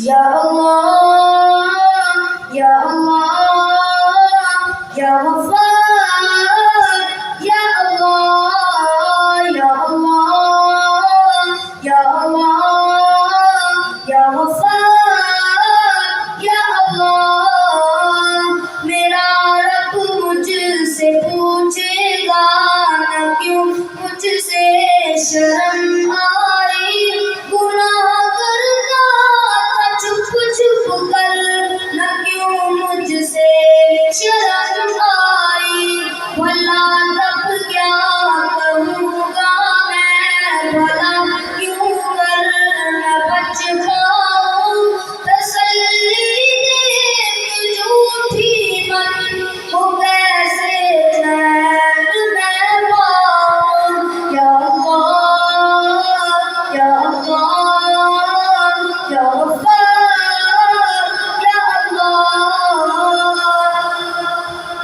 या अल्लाह या अल्लाह या गफ्फार या अल्लाह या अल्लाह या अल्लाह या गफ्फार या अल्लाह। मेरा रब मुझसे पूछेगा न क्यों मुझसे शर्म आई, गुनाह करता था चुप चुप कर न क्यों मुझसे शर्म आई। भला तब क्या करूँगा मैं, भला क्यों कर न बच पाऊँ। तसल्ली दे झूठी मन को कैसे चैन मैं पाऊँ। या अल्लाह या अल्लाह या गफ्फार या अल्लाह।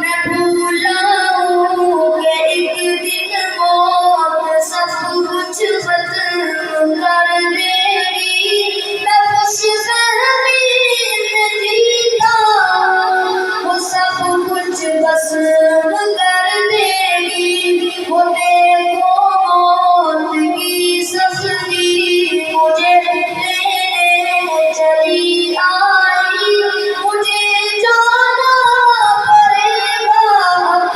मैं भूला हूँ कि एक दिन मौत सब कुछ खत्म कर देगी। मैं खुशफहमी में जीता वो सब कुछ भस्म कर देगी। वो देखो मौत की सख्ती मुझे लेने चली आई। मुझे जाना पड़ेगा अब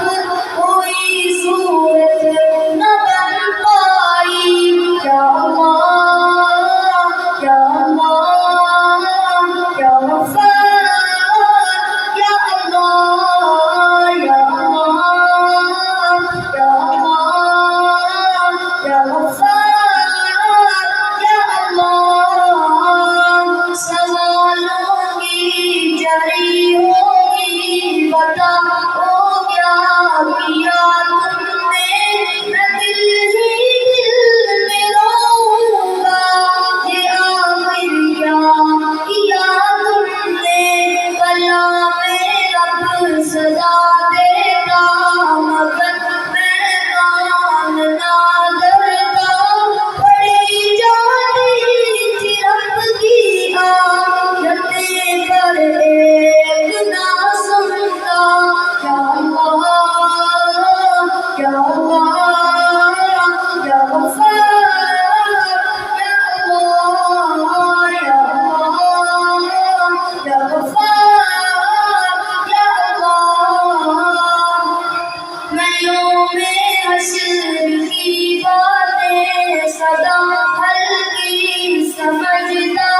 कोई सूरत न बन पाई। या अल्लाह या अल्लाह या गफ्फार या अल्लाह या अल्लाह या अल्लाह या गफ्फार या अल्लाह। सवालों की जरी होगी बताओ क्या किया तुमने। मैं दिल ही दिल में रोऊंगा ये आखिर क्या किया तुमने। कलामे रब सदा देता मगर मैं कान ना धरता। पड़ी जाती थी रब की आयतें पर एक ना सुनता। या अल्लाह या अल्लाह या गफ्फार या अल्लाह या अल्लाह या गफ्फार या अल्लाह। मैं यौमे हश्र की बातें सदा हल्की समझता